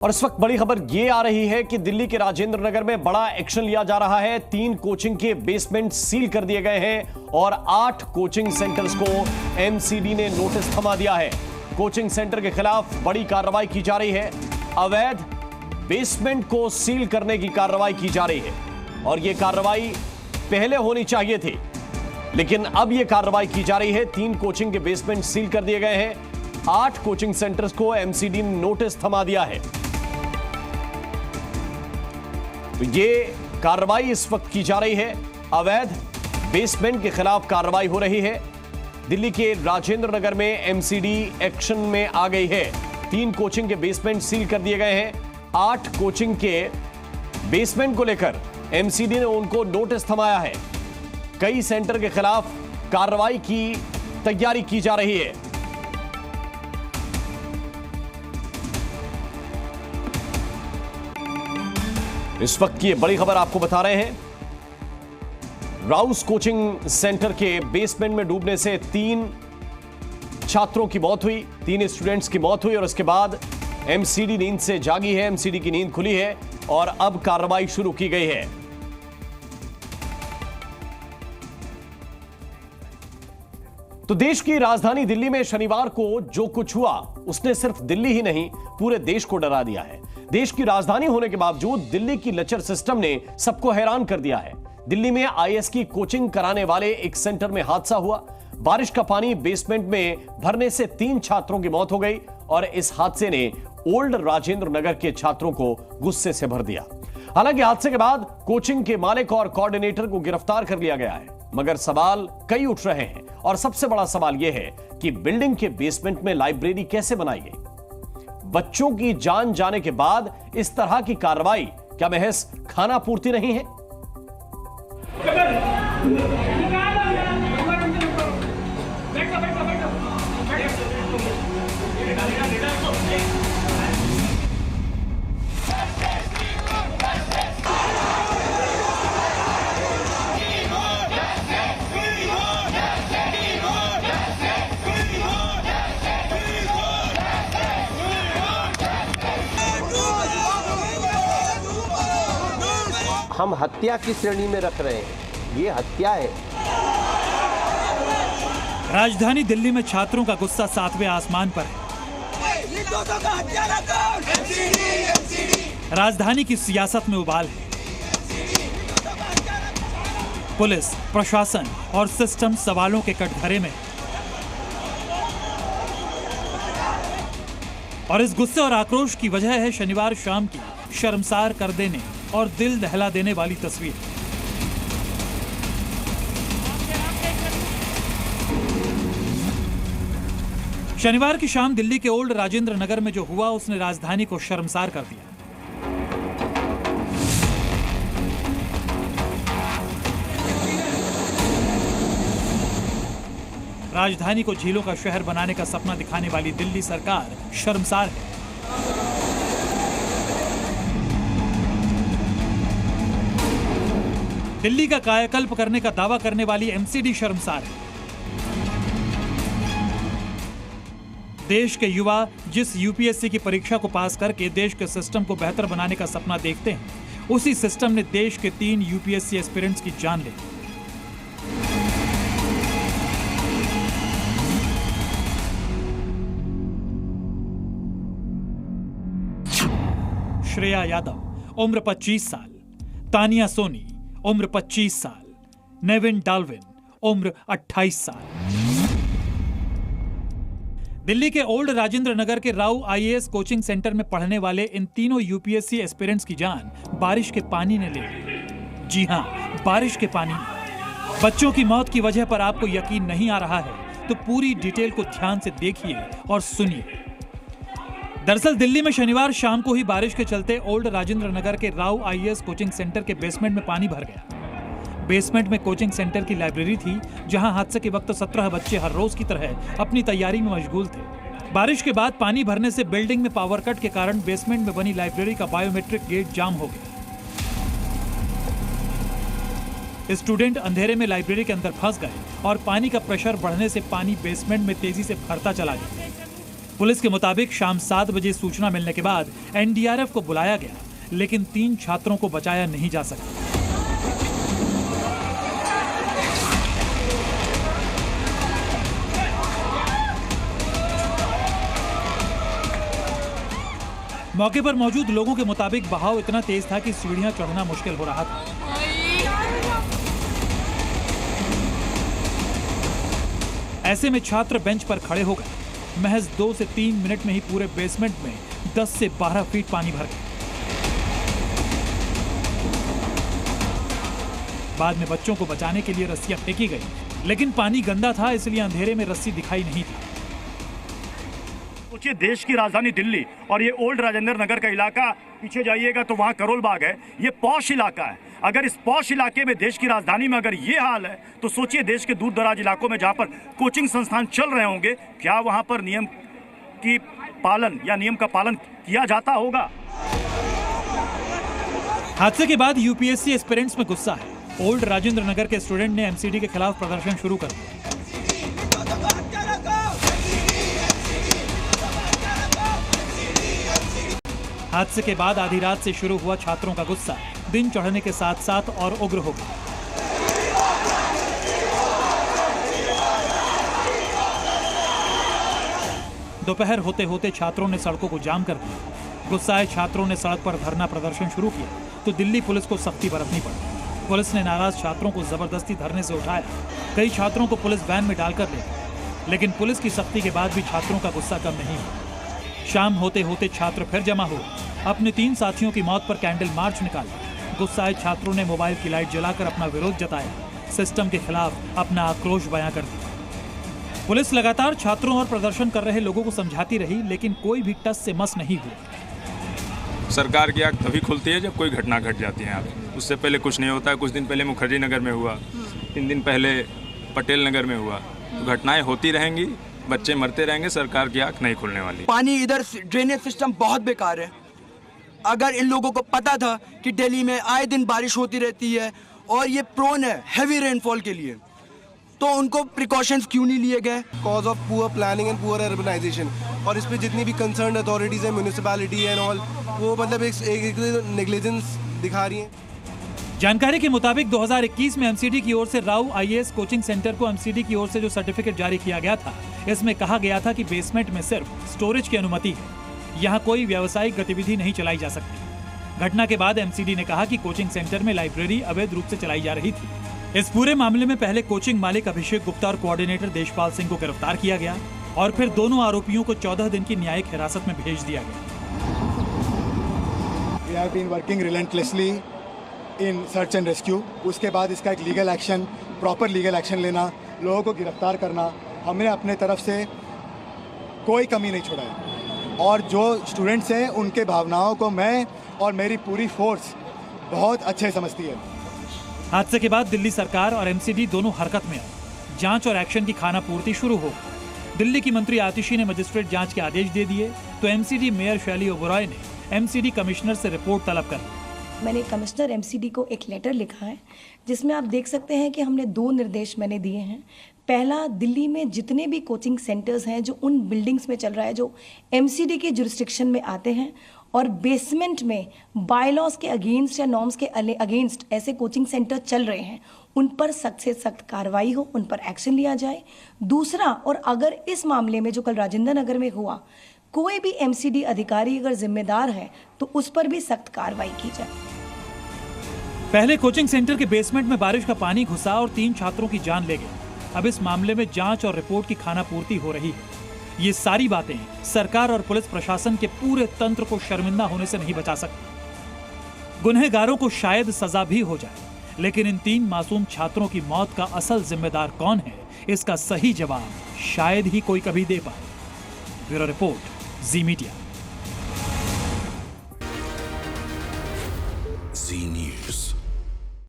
और इस वक्त बड़ी खबर ये आ रही है कि दिल्ली के राजेंद्र नगर में बड़ा एक्शन लिया जा रहा है। 3 कोचिंग के बेसमेंट सील कर दिए गए हैं और 8 कोचिंग सेंटर्स को एमसीडी ने नोटिस थमा दिया है। कोचिंग सेंटर के खिलाफ बड़ी कार्रवाई की जा रही है। अवैध बेसमेंट को सील करने की कार्रवाई की जा रही है और यह कार्रवाई पहले होनी चाहिए थी, लेकिन अब यह कार्रवाई की जा रही है। 3 कोचिंग के बेसमेंट सील कर दिए गए हैं। 8 कोचिंग सेंटर्स को एमसीडी ने नोटिस थमा दिया है। तो ये कार्रवाई इस वक्त की जा रही है। अवैध बेसमेंट के खिलाफ कार्रवाई हो रही है। दिल्ली के राजेंद्र नगर में एमसीडी एक्शन में आ गई है। 3 कोचिंग के बेसमेंट सील कर दिए गए हैं। 8 कोचिंग के बेसमेंट को लेकर एमसीडी ने उनको नोटिस थमाया है। कई सेंटर के खिलाफ कार्रवाई की तैयारी की जा रही है। इस वक्त की बड़ी खबर आपको बता रहे हैं। राउस कोचिंग सेंटर के बेसमेंट में डूबने से 3 छात्रों की मौत हुई, 3 स्टूडेंट्स की मौत हुई और उसके बाद एमसीडी नींद से जागी है, एमसीडी की नींद खुली है और अब कार्रवाई शुरू की गई है। तो देश की राजधानी दिल्ली में शनिवार को जो कुछ हुआ उसने सिर्फ दिल्ली ही नहीं पूरे देश को डरा दिया है। देश की राजधानी होने के बावजूद दिल्ली की लचर सिस्टम ने सबको हैरान कर दिया है। दिल्ली में आईएएस की कोचिंग कराने वाले एक सेंटर में हादसा हुआ। बारिश का पानी बेसमेंट में भरने से 3 छात्रों की मौत हो गई और इस हादसे ने ओल्ड राजेंद्र नगर के छात्रों को गुस्से से भर दिया। हालांकि हादसे के बाद कोचिंग के मालिक और कोऑर्डिनेटर को गिरफ्तार कर लिया गया है, मगर सवाल कई उठ रहे हैं और सबसे बड़ा सवाल यह है कि बिल्डिंग के बेसमेंट में लाइब्रेरी कैसे बनाई गई। बच्चों की जान जाने के बाद इस तरह की कार्रवाई क्या महज खाना पूर्ति नहीं है? हम हत्या की श्रेणी में रख रहे हैं, ये हत्या है। राजधानी दिल्ली में छात्रों का गुस्सा 7वें आसमान पर है। राजधानी की सियासत में उबाल है। पुलिस, प्रशासन और सिस्टम सवालों के कटघरे में। और इस गुस्से और आक्रोश की वजह है शनिवार शाम की शर्मसार कर देने और दिल दहला देने वाली तस्वीर। शनिवार की शाम दिल्ली के ओल्ड राजेंद्र नगर में जो हुआ उसने राजधानी को शर्मसार कर दिया। राजधानी को झीलों का शहर बनाने का सपना दिखाने वाली दिल्ली सरकार शर्मसार है। दिल्ली का कायाकल्प करने का दावा करने वाली एमसीडी शर्मसार है। देश के युवा जिस यूपीएससी की परीक्षा को पास करके देश के सिस्टम को बेहतर बनाने का सपना देखते हैं, उसी सिस्टम ने देश के 3 यूपीएससी एस्पिरेंट्स की जान ली। श्रेया यादव उम्र 25 साल, तानिया सोनी उम्र 25 साल, नेविन डाल्विन उम्र 28 साल। दिल्ली के ओल्ड राजेंद्र नगर के राउ आईएएस कोचिंग सेंटर में पढ़ने वाले इन तीनों यूपीएससी एस्पिरेंट्स की जान बारिश के पानी ने ले ली। जी हां, बारिश के पानी। बच्चों की मौत की वजह पर आपको यकीन नहीं आ रहा है तो पूरी डिटेल को ध्यान से देखिए और सुनिए। दरअसल दिल्ली में शनिवार शाम को ही बारिश के चलते ओल्ड राजेंद्र नगर के राउ आईएएस कोचिंग सेंटर के बेसमेंट में पानी भर गया। बेसमेंट में कोचिंग सेंटर की लाइब्रेरी थी, जहां हादसे के वक्त 17 बच्चे हर रोज की तरह अपनी तैयारी में मशगूल थे। बारिश के बाद पानी भरने से बिल्डिंग में पावर कट के कारण बेसमेंट में बनी लाइब्रेरी का बायोमेट्रिक गेट जाम हो गया। स्टूडेंट अंधेरे में लाइब्रेरी के अंदर फंस गए और पानी का प्रेशर बढ़ने से पानी बेसमेंट में तेजी से भरता चला गया। पुलिस के मुताबिक शाम 7 बजे सूचना मिलने के बाद एनडीआरएफ को बुलाया गया, लेकिन 3 छात्रों को बचाया नहीं जा सका। मौके पर मौजूद लोगों के मुताबिक बहाव इतना तेज था कि सीढ़ियां चढ़ना मुश्किल हो रहा था। ऐसे में छात्र बेंच पर खड़े हो गए। महज 2 से 3 मिनट में ही पूरे बेसमेंट में 10 से 12 फीट पानी भर गया। बाद में बच्चों को बचाने के लिए रस्सियां फेंकी गई, लेकिन पानी गंदा था, इसलिए अंधेरे में रस्सी दिखाई नहीं थी। सोचिए, देश की राजधानी दिल्ली और ये ओल्ड राजेंद्र नगर का इलाका, पीछे जाइएगा तो वहाँ करोल बाग है। ये पॉश इलाका है। अगर इस पॉश इलाके में, देश की राजधानी में अगर ये हाल है, तो सोचिए देश के दूर दराज इलाकों में जहाँ पर कोचिंग संस्थान चल रहे होंगे, क्या वहाँ पर नियम का पालन किया जाता होगा? हादसे के बाद यूपीएससी एस्पिरेंट्स में गुस्सा है। ओल्ड राजेंद्र नगर के स्टूडेंट ने एमसीडी के खिलाफ प्रदर्शन शुरू कर दिया। हादसे के बाद आधी रात से शुरू हुआ छात्रों का गुस्सा दिन चढ़ने के साथ साथ और उग्र हो गया। दोपहर होते होते छात्रों ने सड़कों को जाम कर दिया। गुस्साए छात्रों ने सड़क पर धरना प्रदर्शन शुरू किया तो दिल्ली पुलिस को सख्ती बरतनी पड़ी। पुलिस ने नाराज छात्रों को जबरदस्ती धरने से उठाया। कई छात्रों को पुलिस वैन में डालकर ले गई, लेकिन पुलिस की सख्ती के बाद भी छात्रों का गुस्सा कम नहीं हुआ। शाम होते होते छात्र फिर जमा हुए। अपने 3 साथियों की मौत पर कैंडल मार्च निकाला। गुस्साए छात्रों ने मोबाइल की लाइट जलाकर अपना विरोध जताया। सिस्टम के खिलाफ अपना आक्रोश बयां कर दिया। पुलिस लगातार छात्रों और प्रदर्शन कर रहे लोगों को समझाती रही, लेकिन कोई भी टस से मस नहीं हुआ। सरकार की आंख तभी खुलती है जब कोई घटना घट जाती है। यहाँ उससे पहले कुछ नहीं होता है। कुछ दिन पहले मुखर्जी नगर में हुआ, 3 दिन पहले पटेल नगर में हुआ। तो घटनाएं होती रहेंगी, बच्चे मरते रहेंगे, सरकार की आंख नहीं खुलने वाली। पानी इधर ड्रेनेज सिस्टम बहुत बेकार है। अगर इन लोगों को पता था कि दिल्ली में आए दिन बारिश होती रहती है और ये प्रोन है हैवी रेनफॉल के लिए, तो उनको प्रिकॉशंस क्यों नहीं लिए गए? Cause of poor planning and poor urbanisation. और इस पे जितनी भी कंसर्न अथॉरिटीज है, म्यूनिसिपैलिटी एंड ऑल, वो मतलब एक नेग्लिजेंस दिखा रही हैं। जानकारी के मुताबिक 2021 में एमसीडी की ओर से राव आईएएस कोचिंग सेंटर को एमसीडी की ओर से जो सर्टिफिकेट जारी किया गया था, इसमें कहा गया था कि बेसमेंट में सिर्फ स्टोरेज की अनुमति है, यहाँ कोई व्यावसायिक गतिविधि नहीं चलाई जा सकती। घटना के बाद एमसीडी ने कहा कि कोचिंग सेंटर में लाइब्रेरी अवैध रूप से चलाई जा रही थी। इस पूरे मामले में पहले कोचिंग मालिक अभिषेक गुप्ता और कोऑर्डिनेटर देशपाल सिंह को गिरफ्तार किया गया और फिर दोनों आरोपियों को 14 दिन की न्यायिक हिरासत में भेज दिया गया। We have been working relentlessly in search and rescue. उसके बाद इसका एक legal action, proper legal action लेना, लोगों को गिरफ्तार करना, हमने अपने तरफ से कोई कमी नहीं छोड़ा है। और जो स्टूडेंट्स हैं उनके भावनाओं को मैं और मेरी पूरी फोर्स बहुत अच्छे समझती है। हादसे के बाद दिल्ली सरकार और एमसीडी दोनों हरकत में आई। जांच और एक्शन की खानापूर्ति शुरू हो गई। दिल्ली की मंत्री आतिशी ने मजिस्ट्रेट जांच के आदेश दे दिए तो एमसीडी मेयर शैली ओबरॉय ने एमसीडी कमिश्नर से रिपोर्ट तलब कर ली। मैंने कमिश्नर एमसीडी को एक लेटर लिखा है जिसमें आप देख सकते हैं कि हमने 2 निर्देश मैंने दिए हैं। पहला, दिल्ली में जितने भी कोचिंग सेंटर्स हैं जो उन बिल्डिंग्स में चल रहा है जो एमसीडी के जुरिस्डिक्शन में आते हैं और बेसमेंट में बायलॉज के अगेंस्ट या नॉर्म्स के अगेंस्ट ऐसे कोचिंग सेंटर चल रहे हैं, उन पर सख्त से सख्त कार्रवाई हो, उन पर एक्शन लिया जाए। दूसरा, और अगर इस मामले में जो कल राजेंद्र नगर में हुआ, कोई भी एमसीडी अधिकारी अगर जिम्मेदार है तो उस पर भी सख्त कार्रवाई की जाए। पहले कोचिंग सेंटर के बेसमेंट में बारिश का पानी घुसा और 3 छात्रों की जान ले गई। अब इस मामले में जांच और रिपोर्ट की खानापूर्ति हो रही है। ये सारी बातें सरकार और पुलिस प्रशासन के पूरे तंत्र को शर्मिंदा होने से नहीं बचा सकती। गुनहगारों को शायद सजा भी हो जाए, लेकिन इन 3 मासूम छात्रों की मौत का असल जिम्मेदार कौन है, इसका सही जवाब शायद ही कोई कभी दे पाए। ब्यूरो रिपोर्ट, जी मीडिया।